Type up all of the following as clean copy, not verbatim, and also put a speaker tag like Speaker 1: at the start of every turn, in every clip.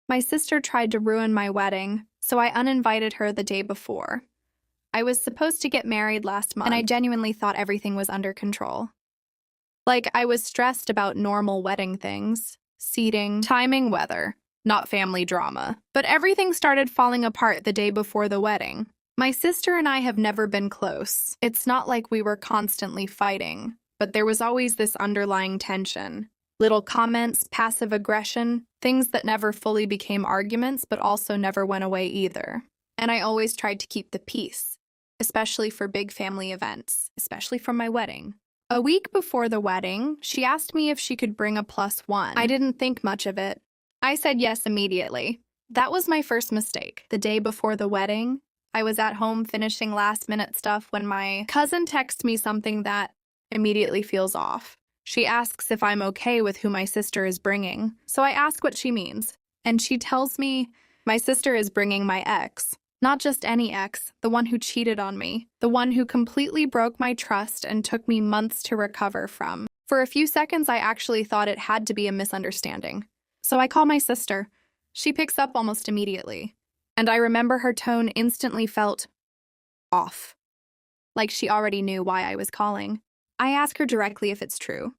Speaker 1: My sister tried to ruin my wedding, so I uninvited her the day before. I was supposed to get married last month, and I genuinely thought everything was under control. Like, I was stressed about normal wedding things, seating, timing, weather, not family drama. But everything started falling apart the day before the wedding. My sister and I have never been close. It's not like we were constantly fighting, but there was always this underlying tension. Little comments, passive aggression, things that never fully became arguments but also never went away either. And I always tried to keep the peace, especially for big family events, especially for my wedding. A week before the wedding, she asked me if she could bring a +1. I didn't think much of it. I said yes immediately. That was my first mistake. The day before the wedding, I was at home finishing last-minute stuff when my cousin texts me something that immediately feels off. She asks if I'm okay with who my sister is bringing, so I ask what she means. And she tells me my sister is bringing my ex. Not just any ex, the one who cheated on me, the one who completely broke my trust and took me months to recover from. For a few seconds, I actually thought it had to be a misunderstanding. So I call my sister. She picks up almost immediately, and I remember her tone instantly felt off, like she already knew why I was calling. I ask her directly if it's true,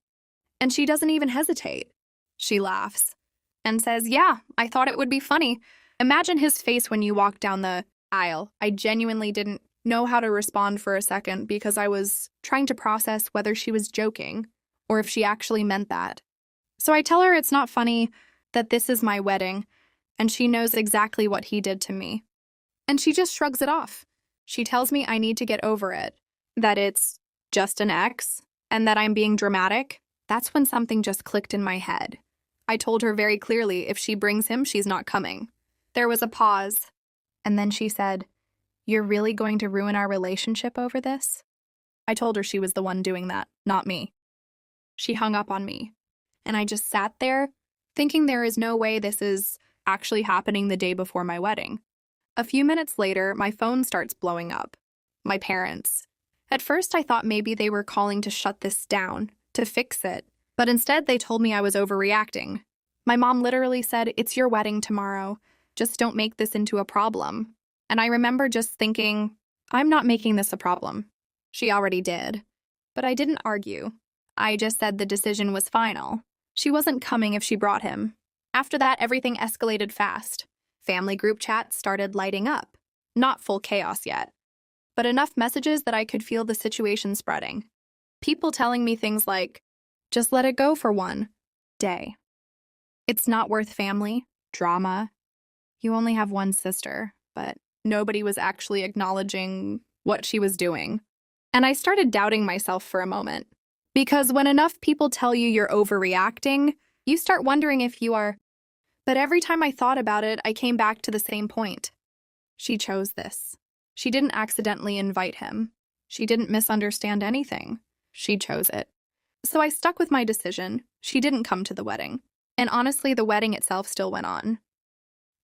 Speaker 1: and she doesn't even hesitate. She laughs and says, "Yeah, I thought it would be funny." Imagine his face when you walked down the aisle. I genuinely didn't know how to respond for a second because I was trying to process whether she was joking or if she actually meant that. So I tell her it's not funny, that this is my wedding, and she knows exactly what he did to me. And she just shrugs it off. She tells me I need to get over it, that it's just an ex, and that I'm being dramatic. That's when something just clicked in my head. I told her very clearly if she brings him, she's not coming. There was a pause, and then she said, "You're really going to ruin our relationship over this?" I told her she was the one doing that, not me. She hung up on me, and I just sat there, thinking there is no way this is actually happening the day before my wedding. A few minutes later, my phone starts blowing up. My parents. At first, I thought maybe they were calling to shut this down, to fix it, but instead they told me I was overreacting. My mom literally said, "It's your wedding tomorrow. Just don't make this into a problem." And I remember just thinking, I'm not making this a problem. She already did. But I didn't argue. I just said the decision was final. She wasn't coming if she brought him. After that, everything escalated fast. Family group chats started lighting up. Not full chaos yet, but enough messages that I could feel the situation spreading. People telling me things like, "Just let it go for one day. It's not worth family, drama. You only have one sister," but nobody was actually acknowledging what she was doing. And I started doubting myself for a moment. Because when enough people tell you you're overreacting, you start wondering if you are. But every time I thought about it, I came back to the same point. She chose this. She didn't accidentally invite him. She didn't misunderstand anything. She chose it. So I stuck with my decision. She didn't come to the wedding. And honestly, the wedding itself still went on.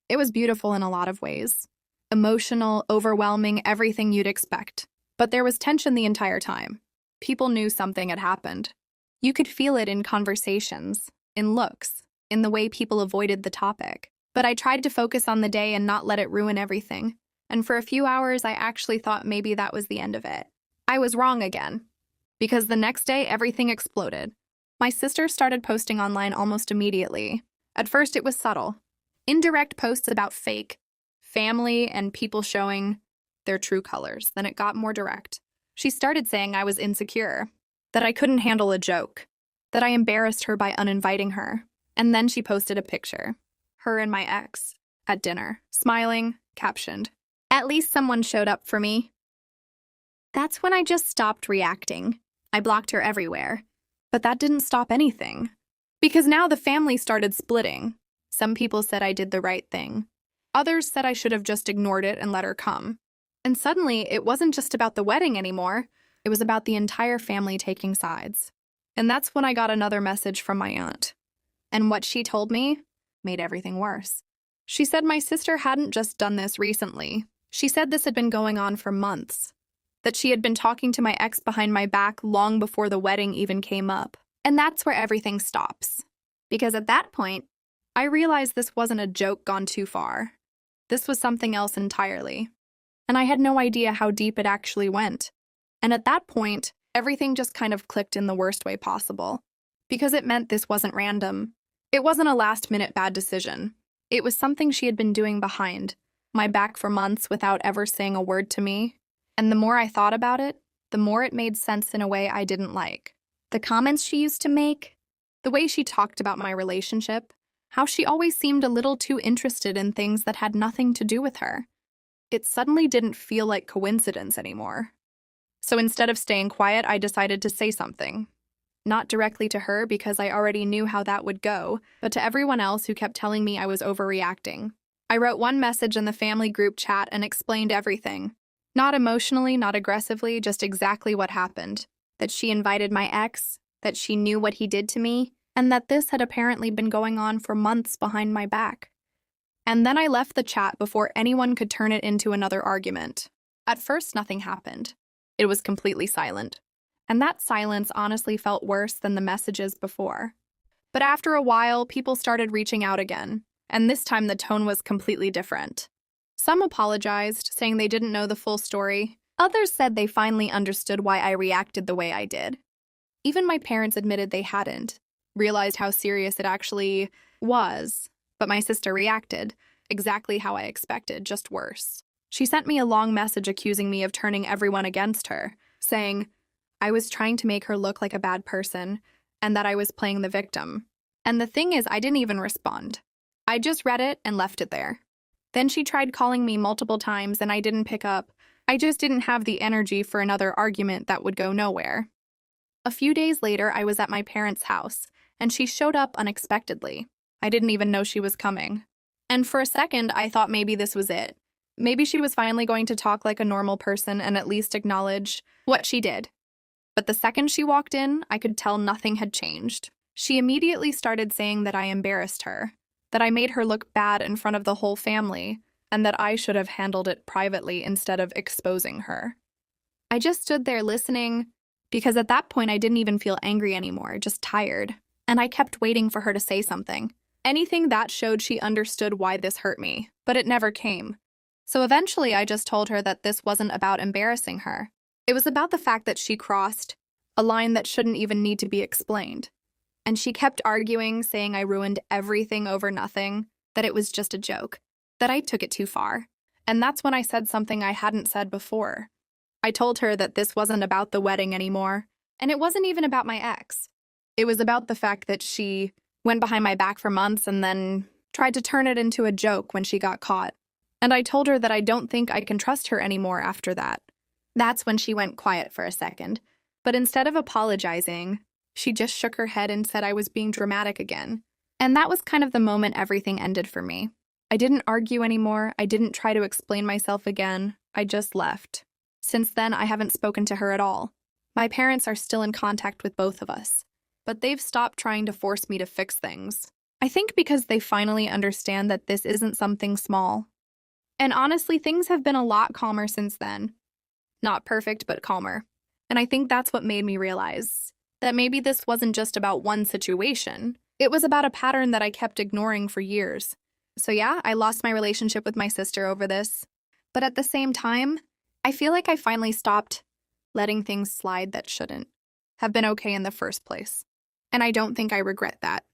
Speaker 1: It was beautiful in a lot of ways. Emotional, overwhelming, everything you'd expect. But there was tension the entire time. People knew something had happened. You could feel it in conversations, in looks, in the way people avoided the topic. But I tried to focus on the day and not let it ruin everything. And for a few hours, I actually thought maybe that was the end of it. I was wrong again. Because the next day, everything exploded. My sister started posting online almost immediately. At first, it was subtle. Indirect posts about fake family and people showing their true colors. Then it got more direct. She started saying I was insecure, that I couldn't handle a joke, that I embarrassed her by uninviting her. And then she posted a picture, her and my ex, at dinner, smiling, captioned, "At least someone showed up for me." That's when I just stopped reacting. I blocked her everywhere. But that didn't stop anything. Because now the family started splitting. Some people said I did the right thing. Others said I should have just ignored it and let her come. And suddenly, it wasn't just about the wedding anymore. It was about the entire family taking sides. And that's when I got another message from my aunt. And what she told me made everything worse. She said my sister hadn't just done this recently. She said this had been going on for months. That she had been talking to my ex behind my back long before the wedding even came up. And that's where everything stops. Because at that point, I realized this wasn't a joke gone too far. This was something else entirely. And I had no idea how deep it actually went. And at that point, everything just kind of clicked in the worst way possible. Because it meant this wasn't random. It wasn't a last-minute bad decision. It was something she had been doing behind my back for months without ever saying a word to me. And the more I thought about it, the more it made sense in a way I didn't like. The comments she used to make, the way she talked about my relationship, how she always seemed a little too interested in things that had nothing to do with her. It suddenly didn't feel like coincidence anymore. So instead of staying quiet, I decided to say something. Not directly to her because I already knew how that would go, but to everyone else who kept telling me I was overreacting. I wrote one message in the family group chat and explained everything. Not emotionally, not aggressively, just exactly what happened. That she invited my ex, that she knew what he did to me, and that this had apparently been going on for months behind my back. And then I left the chat before anyone could turn it into another argument. At first, nothing happened. It was completely silent. And that silence honestly felt worse than the messages before. But after a while, people started reaching out again, and this time the tone was completely different. Some apologized, saying they didn't know the full story. Others said they finally understood why I reacted the way I did. Even my parents admitted they hadn't realized how serious it actually was, but my sister reacted exactly how I expected, just worse. She sent me a long message accusing me of turning everyone against her, saying I was trying to make her look like a bad person and that I was playing the victim. And the thing is, I didn't even respond. I just read it and left it there. Then she tried calling me multiple times and I didn't pick up. I just didn't have the energy for another argument that would go nowhere. A few days later, I was at my parents' house, and she showed up unexpectedly. I didn't even know she was coming. And for a second, I thought maybe this was it. Maybe she was finally going to talk like a normal person and at least acknowledge what she did. But the second she walked in, I could tell nothing had changed. She immediately started saying that I embarrassed her, that I made her look bad in front of the whole family, and that I should have handled it privately instead of exposing her. I just stood there listening, because at that point I didn't even feel angry anymore, just tired. And I kept waiting for her to say something. Anything that showed she understood why this hurt me, but it never came. So eventually I just told her that this wasn't about embarrassing her. It was about the fact that she crossed a line that shouldn't even need to be explained. And she kept arguing, saying I ruined everything over nothing, that it was just a joke, that I took it too far. And that's when I said something I hadn't said before. I told her that this wasn't about the wedding anymore, and it wasn't even about my ex. It was about the fact that she went behind my back for months and then tried to turn it into a joke when she got caught. And I told her that I don't think I can trust her anymore after that. That's when she went quiet for a second. But instead of apologizing, she just shook her head and said I was being dramatic again. And that was kind of the moment everything ended for me. I didn't argue anymore. I didn't try to explain myself again. I just left. Since then, I haven't spoken to her at all. My parents are still in contact with both of us, but they've stopped trying to force me to fix things. I think because they finally understand that this isn't something small. And honestly, things have been a lot calmer since then. Not perfect, but calmer. And I think that's what made me realize that maybe this wasn't just about one situation. It was about a pattern that I kept ignoring for years. So yeah, I lost my relationship with my sister over this. But at the same time, I feel like I finally stopped letting things slide that shouldn't have been okay in the first place. And I don't think I regret that.